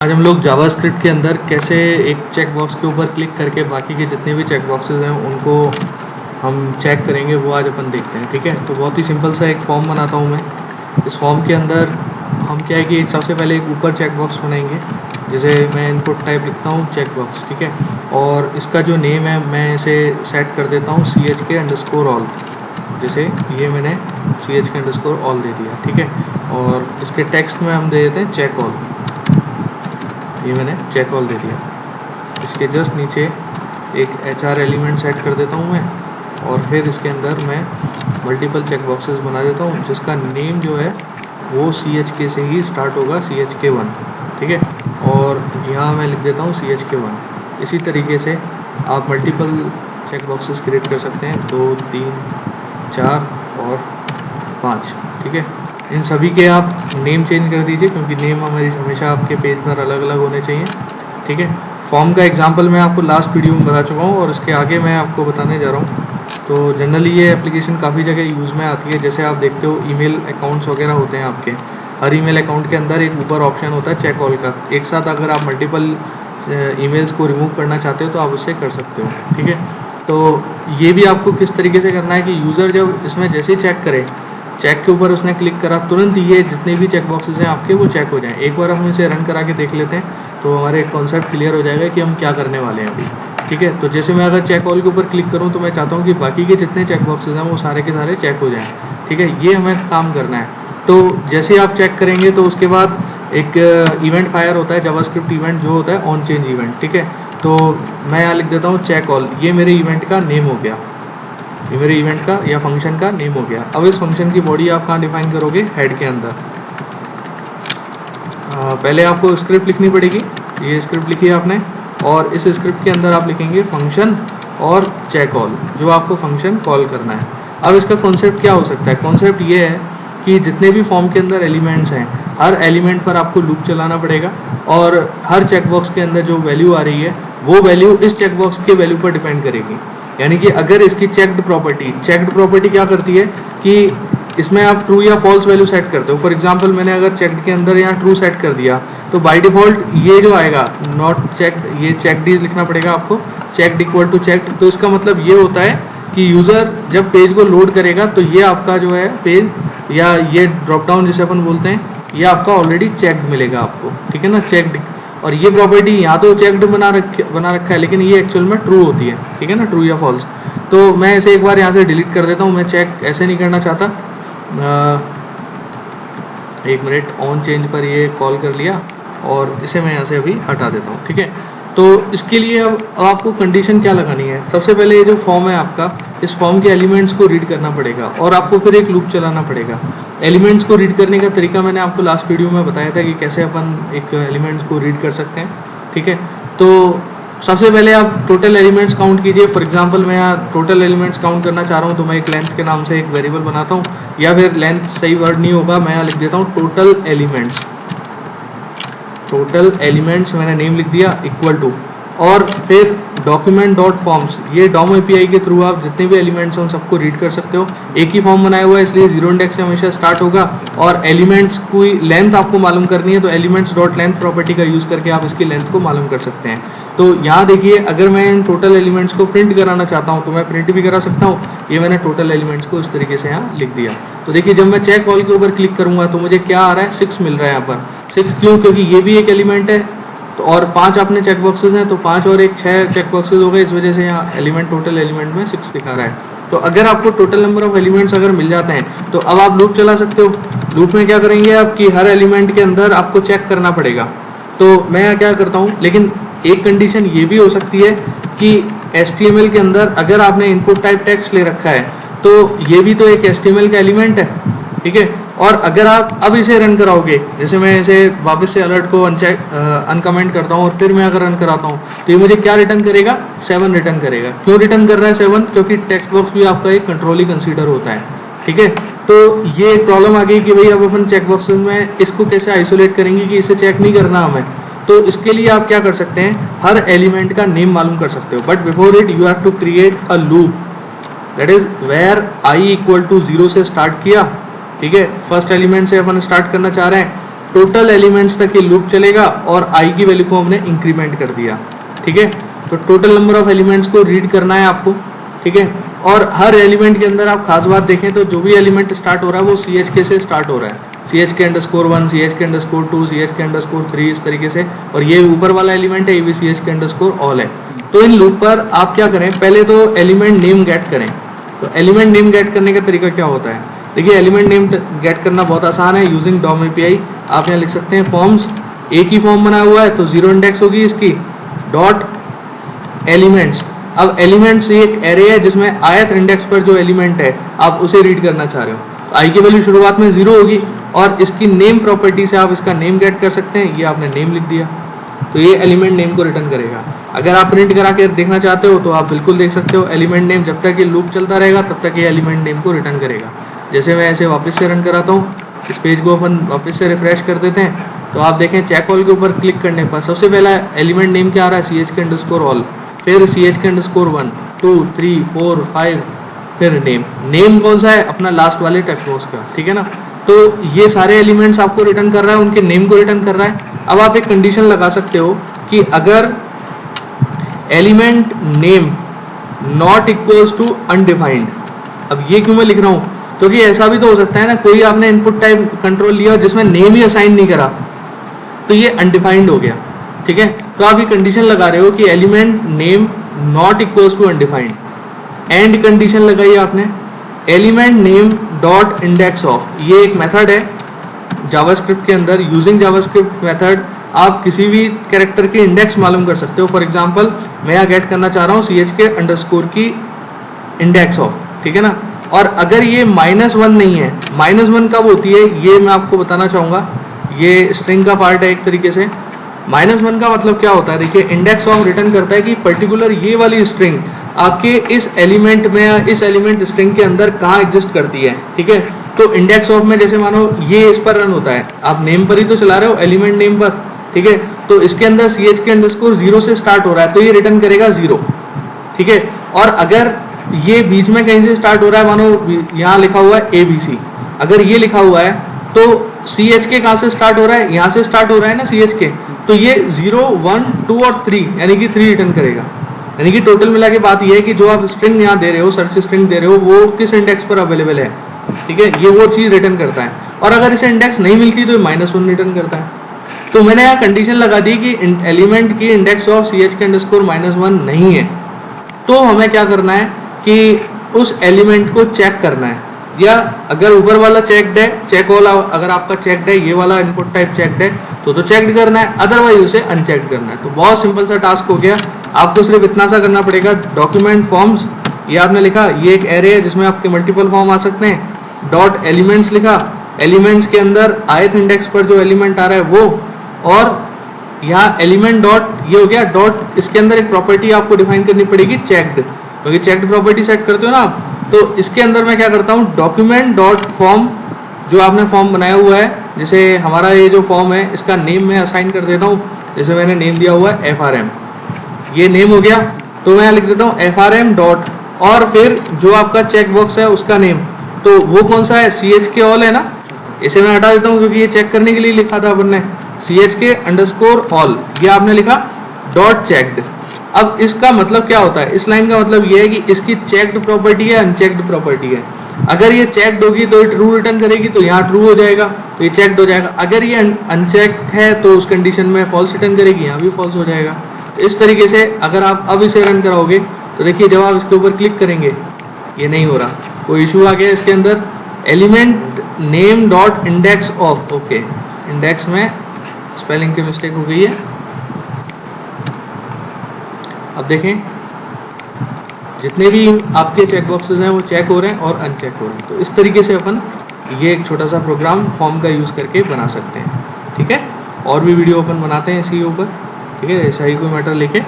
आज हम लोग जावास्क्रिप्ट के अंदर कैसे एक चेक बॉक्स के ऊपर क्लिक करके बाकी के जितने भी चेक बॉक्सेस हैं उनको हम चेक करेंगे, वो आज अपन देखते हैं। ठीक है, तो बहुत ही सिंपल सा एक फॉर्म बनाता हूँ मैं। इस फॉर्म के अंदर हम क्या है कि सबसे पहले एक ऊपर चेक बॉक्स बनाएंगे, जैसे मैं इनपुट टाइप लिखता हूँ चेक बॉक्स। ठीक है, और इसका जो नेम है मैं इसे सेट कर देता हूँ CHK_all। जैसे ये मैंने CHK_all दे दिया। ठीक है, और इसके टेक्स्ट में हम दे देते हैं चेक ऑल। ये मैंने चेक ऑल दे दिया। इसके जस्ट नीचे एक HR एलिमेंट सेट कर देता हूँ मैं, और फिर इसके अंदर मैं मल्टीपल चेक बॉक्सेस बना देता हूँ जिसका नेम जो है वो CHK से ही स्टार्ट होगा, CHK1। ठीक है, और यहाँ मैं लिख देता हूँ CHK1। इसी तरीके से आप मल्टीपल चेक बॉक्सेस क्रिएट कर सकते हैं, 2, 3, 4 और 5। ठीक है, इन सभी के आप नेम चेंज कर दीजिए क्योंकि नेम हमारी हमेशा आपके पेज पर अलग अलग होने चाहिए। ठीक है, फॉर्म का एग्जांपल मैं आपको लास्ट वीडियो में बता चुका हूँ और इसके आगे मैं आपको बताने जा रहा हूँ। तो जनरली ये एप्लीकेशन काफ़ी जगह यूज़ में आती है। जैसे आप देखते हो ईमेल अकाउंट्स वगैरह होते हैं आपके, हर ईमेल अकाउंट के अंदर एक ऊपर ऑप्शन होता है चेक ऑल का। एक साथ अगर आप मल्टीपल ईमेल्स को रिमूव करना चाहते हो तो आप उससे कर सकते हो। ठीक है, तो ये भी आपको किस तरीके से करना है कि यूज़र जब इसमें जैसे ही चेक करे, चेक के ऊपर उसने क्लिक करा, तुरंत ये जितने भी चेक बॉक्सेस हैं आपके वो चेक हो जाएं। एक बार हम इसे रन करा के देख लेते हैं तो हमारे एक कॉन्सेप्ट क्लियर हो जाएगा कि हम क्या करने वाले हैं अभी। ठीक है, तो जैसे मैं अगर चेक ऑल के ऊपर क्लिक करूं तो मैं चाहता हूं कि बाकी के जितने चेक बॉक्सेस हैं वो सारे के सारे चेक हो जाएं। ठीक है, ये हमें काम करना है। तो जैसे आप चेक करेंगे तो उसके बाद एक इवेंट फायर होता है, जावास्क्रिप्ट इवेंट जो होता है ऑन चेंज इवेंट। ठीक है, तो मैं यहाँ लिख देता हूँ चेक ऑल। ये मेरे इवेंट का नेम हो गया, ये मेरे इवेंट का या फंक्शन का नेम हो गया। अब इस फंक्शन की बॉडी आप कहाँ डिफाइन करोगे? हेड के अंदर। पहले आपको स्क्रिप्ट लिखनी पड़ेगी, ये स्क्रिप्ट लिखी है आपने, और इस स्क्रिप्ट के अंदर आप लिखेंगे फंक्शन और चेक ऑल, जो आपको फंक्शन कॉल करना है। अब इसका कॉन्सेप्ट क्या हो सकता है? कॉन्सेप्ट ये है कि जितने भी फॉर्म के अंदर एलिमेंट्स हैं, हर एलिमेंट पर आपको लूप चलाना पड़ेगा और हर चेकबॉक्स के अंदर जो वैल्यू आ रही है वो वैल्यू इस चेकबॉक्स के वैल्यू पर डिपेंड करेगी। यानी कि अगर इसकी चेक्ड प्रॉपर्टी क्या करती है कि इसमें आप ट्रू या फॉल्स वैल्यू सेट करते हो। फॉर एग्जांपल मैंने अगर चेक्ड के अंदर यहाँ ट्रू सेट कर दिया तो बाय डिफॉल्ट ये जो आएगा नॉट चेक्ड, ये चेक्ड ही लिखना पड़ेगा आपको, चेक्ड इक्वल टू चेक्ड। तो इसका मतलब ये होता है कि यूजर जब पेज को लोड करेगा तो ये आपका जो है पेज या ये ड्रॉप डाउन जिसे अपन बोलते हैं, ये आपका ऑलरेडी चेक्ड मिलेगा आपको। ठीक है ना, चेक्ड। और ये प्रॉपर्टी यहाँ तो चेक्ड बना रखा है लेकिन ये एक्चुअल में ट्रू होती है। ठीक है ना, ट्रू या फॉल्स। तो मैं इसे एक बार यहाँ से डिलीट कर देता हूँ, मैं चेक ऐसे नहीं करना चाहता। एक मिनट, ऑन चेंज पर ये कॉल कर लिया और इसे मैं यहाँ से अभी हटा देता हूँ। ठीक है, तो इसके लिए अब आपको कंडीशन क्या लगानी है? सबसे पहले ये जो फॉर्म है आपका, इस फॉर्म के एलिमेंट्स को रीड करना पड़ेगा और आपको फिर एक लूप चलाना पड़ेगा। एलिमेंट्स को रीड करने का तरीका मैंने आपको लास्ट वीडियो में बताया था कि कैसे अपन एक एलिमेंट्स को रीड कर सकते हैं। ठीक है, तो सबसे पहले आप टोटल एलिमेंट्स काउंट कीजिए। फॉर एग्जांपल मैं यहाँ टोटल एलिमेंट्स काउंट करना चाह रहा हूँ तो मैं एक लेंथ के नाम से एक वेरिएबल बनाता हूँ, या फिर लेंथ सही वर्ड नहीं होगा, मैं यहाँ लिख देता हूँ टोटल एलिमेंट्स मैंने नेम लिख दिया इक्वल टू, और फिर डॉक्यूमेंट डॉट फॉर्म्स, ये डॉम API के थ्रू आप जितने भी एलिमेंट्स हैं उन सबको रीड कर सकते हो। एक ही फॉर्म बनाया हुआ है इसलिए 0 इंडेक्स से हमेशा स्टार्ट होगा, और एलिमेंट्स की लेंथ आपको मालूम करनी है तो एलिमेंट्स डॉट लेंथ प्रॉपर्टी का यूज करके आप इसकी लेंथ को मालूम कर सकते हैं। तो यहाँ देखिए, अगर मैं इन टोटल एलिमेंट्स को प्रिंट कराना चाहता हूँ तो मैं प्रिंट भी करा सकता हूँ। ये मैंने टोटल एलिमेंट्स को इस तरीके से यहाँ लिख दिया। तो देखिए, जब मैं चेक ऑल के ऊपर क्लिक करूंगा तो मुझे क्या आ रहा है? 6 मिल रहा है यहाँ पर। 6 क्यों? क्योंकि ये भी एक एलिमेंट है, तो और 5 अपने चेक बॉक्सेस हैं तो 5 और 1 6 चेक बॉक्सेस हो गए, इस वजह से यहाँ एलिमेंट टोटल एलिमेंट में 6 दिखा रहा है। तो अगर आपको टोटल नंबर ऑफ एलिमेंट्स अगर मिल जाते हैं तो अब आप लूप चला सकते हो। लूप में क्या करेंगे आप कि हर एलिमेंट के अंदर आपको चेक करना पड़ेगा। तो मैं यहाँ क्या करता हूँ, लेकिन एक कंडीशन ये भी हो सकती है कि HTML के अंदर अगर आपने इनपुट टाइप टेक्स्ट ले रखा है तो ये भी तो एक HTML का एलिमेंट है। ठीक है, और अगर आप अब इसे रन कराओगे, जैसे मैं इसे वापस से अलर्ट को अनकमेंट करता हूँ और फिर मैं अगर रन कराता हूँ तो ये मुझे क्या रिटर्न करेगा? 7 रिटर्न करेगा। क्यों रिटर्न कर रहा है 7? क्योंकि टेक्स्ट बॉक्स भी आपका एक कंट्रोल ही कंसीडर होता है। ठीक है, तो ये एक प्रॉब्लम आ गई कि भाई अब अपन चेक बॉक्सेस में इसको कैसे आइसोलेट करेंगे कि इसे चेक नहीं करना हमें। तो इसके लिए आप क्या कर सकते हैं, हर एलिमेंट का नेम मालूम कर सकते हो, but before it you have to create a loop, that is where i = 0 से स्टार्ट किया। ठीक है, फर्स्ट एलिमेंट से अपन स्टार्ट करना चाह रहे हैं टोटल एलिमेंट्स तक ये लूप चलेगा और आई की वैल्यू को हमने इंक्रीमेंट कर दिया, ठीक है। तो टोटल नंबर ऑफ एलिमेंट्स को रीड करना है आपको, ठीक है। और हर एलिमेंट के अंदर आप खास बात देखें तो जो भी एलिमेंट स्टार्ट हो रहा है वो CHK से स्टार्ट हो रहा है, CHK_1, CHK_2, CHK_3 इस तरीके से। और ये ऊपर वाला एलिमेंट है, ये भी CHK_all है। तो इन लूप पर आप क्या करें, पहले तो एलिमेंट नेम गेट करें। तो एलिमेंट नेम गेट करने का तरीका क्या होता है, देखिए एलिमेंट नेम गेट करना बहुत आसान है यूजिंग DOM API। आप यहाँ लिख सकते हैं फॉर्म्स, एक ही फॉर्म बना हुआ है तो 0 इंडेक्स होगी इसकी, डॉट एलिमेंट्स। अब एलिमेंट्स एक एरे है जिसमें ith इंडेक्स पर जो एलिमेंट है आप उसे रीड करना चाह रहे हो, तो आई की वैल्यू शुरुआत में 0 होगी और इसकी नेम प्रॉपर्टी से आप इसका नेम गेट कर सकते हैं। ये आपने नेम लिख दिया तो ये एलिमेंट नेम को रिटर्न करेगा। अगर आप प्रिंट करा के देखना चाहते हो तो आप बिल्कुल देख सकते हो, एलिमेंट नेम जब तक ये लूप चलता रहेगा तब तक ये एलिमेंट नेम को रिटर्न करेगा। जैसे मैं ऐसे वापस से रन कराता हूँ, इस पेज को अपन वापस से रिफ्रेश कर देते हैं, तो आप देखें चेक ऑल के ऊपर क्लिक करने पर सबसे पहला एलिमेंट नेम क्या आ रहा है, CHK_all, फिर CHK_1, 2, 3, 4, 5, फिर नेम कौन सा है, अपना लास्ट वाले टेक्स्ट बॉक्स का, ठीक है ना। तो ये सारे एलिमेंट्स आपको रिटर्न कर रहा है, उनके नेम को रिटर्न कर रहा है। अब आप एक कंडीशन लगा सकते हो कि अगर element name not equals to undefined, अब ये क्यों मैं लिख रहा हूं, क्योंकि ऐसा भी तो हो सकता है ना, कोई आपने इनपुट टाइप कंट्रोल लिया जिसमें नेम ही असाइन नहीं करा तो ये अनडिफाइंड हो गया, ठीक है। तो आप ये कंडीशन लगा रहे हो कि element name not equals to undefined, and condition लगाई आपने element name dot index of, ये एक मेथड है जावास्क्रिप्ट के अंदर। यूजिंग जावास्क्रिप्ट मेथड आप किसी भी कैरेक्टर की इंडेक्स मालूम कर सकते हो। फॉर एग्जांपल मैं यहाँ गेट करना चाह रहा हूँ CHK_ की इंडेक्स ऑफ, ठीक है ना। और अगर ये -1 नहीं है, -1 कब होती है ये मैं आपको बताना चाहूंगा, ये स्ट्रिंग का पार्ट है एक तरीके से। -1 का मतलब क्या होता है, देखिए इंडेक्स ऑफ रिटर्न करता है कि पर्टिकुलर ये वाली स्ट्रिंग आपके इस एलिमेंट में या इस एलिमेंट स्ट्रिंग के अंदर कहाँ एग्जिस्ट करती है, ठीक है। तो इंडेक्स ऑफ में जैसे मानो ये इस पर रन होता है, आप नेम पर ही तो चला रहे हो, एलिमेंट नेम पर, ठीक है। तो इसके अंदर CHK_0 से स्टार्ट हो रहा है तो ये रिटर्न करेगा 0, ठीक है। और अगर ये बीच में कहीं से स्टार्ट हो रहा है, मानो यहाँ लिखा हुआ है ABC, अगर ये लिखा हुआ है तो CHK कहाँ से स्टार्ट हो रहा है, यहाँ से स्टार्ट हो रहा है ना CHK, तो ये 0, 1, 2 और 3 यानी कि 3 रिटर्न करेगा। यानी कि टोटल मिला के बात ये है कि जो आप स्ट्रिंग यहाँ दे रहे हो, सर्च स्ट्रिंग दे रहे हो, वो किस इंडेक्स पर अवेलेबल है, ठीक है, ये वो चीज रिटर्न करता है। और अगर इसे इंडेक्स नहीं मिलती तो -1 रिटर्न करता है। तो मैंने यहाँ कंडीशन लगा दी कि एलिमेंट की इंडेक्स ऑफ CHK_-1 नहीं है, तो हमें क्या करना है कि उस एलिमेंट को चेक करना है, या अगर ऊपर वाला चेक्ड है, चेक ऑल अगर आपका चेक्ड है, ये वाला इनपुट टाइप चेक्ड है तो चेक्ड करना है, अदरवाइज उसे अनचेक्ड करना है। तो बहुत सिंपल सा टास्क हो गया, आपको सिर्फ इतना सा करना पड़ेगा, डॉक्यूमेंट फॉर्म्स, ये आपने लिखा, ये एक एरे है जिसमें आपके मल्टीपल फॉर्म आ सकते हैं, डॉट एलिमेंट्स लिखा, एलिमेंट्स के अंदर ith इंडेक्स पर जो एलिमेंट आ रहा है वो, और यहाँ एलिमेंट डॉट ये हो गया, डॉट इसके अंदर एक प्रॉपर्टी आपको डिफाइन करनी पड़ेगी चेक्ड, क्योंकि चेक्ड प्रॉपर्टी सेट करते हो ना आप। तो इसके अंदर मैं क्या करता हूँ, डॉक्यूमेंट डॉट फॉर्म, जो आपने फॉर्म बनाया हुआ है, जैसे हमारा ये जो फॉर्म है इसका नेम मैं असाइन कर देता हूँ, जैसे मैंने नेम दिया हुआ है FRM, ये नेम हो गया, तो मैं यहाँ लिख देता हूँ FRM डॉट, और फिर जो आपका चेक बॉक्स है उसका नेम, तो वो कौन सा है, CHK_all है ना, इसे मैं हटा देता हूँ क्योंकि ये चेक करने के लिए लिखा था अपन ने, CHK_all, ये आपने लिखा डॉट चेक्ड। अब इसका मतलब क्या होता है, इस लाइन का मतलब ये है कि इसकी चेक्ड प्रॉपर्टी है, अनचेक्ड प्रॉपर्टी है। अगर ये चेक्ड होगी तो ट्रू रिटर्न करेगी, तो यहाँ ट्रू हो जाएगा, तो ये चेक्ड हो जाएगा। अगर ये अनचेक्ड है तो उस कंडीशन में फॉल्स रिटर्न करेगी, यहाँ भी फॉल्स हो जाएगा। तो इस तरीके से अगर आप अब इसे रन कराओगे तो देखिए जब आप इसके ऊपर क्लिक करेंगे ये नहीं हो रहा, कोई इशू आ गया इसके अंदर। Element name dot index of, okay, index में स्पेलिंग की मिस्टेक हो गई है। अब देखें जितने भी आपके चेक बॉक्सेस हैं वो चेक हो रहे हैं और अनचेक हो रहे हैं। तो इस तरीके से अपन ये एक छोटा सा प्रोग्राम फॉर्म का यूज़ करके बना सकते हैं, ठीक है। और भी वीडियो अपन बनाते हैं इसी के ऊपर, ठीक है, ऐसा ही कोई मैटर लेके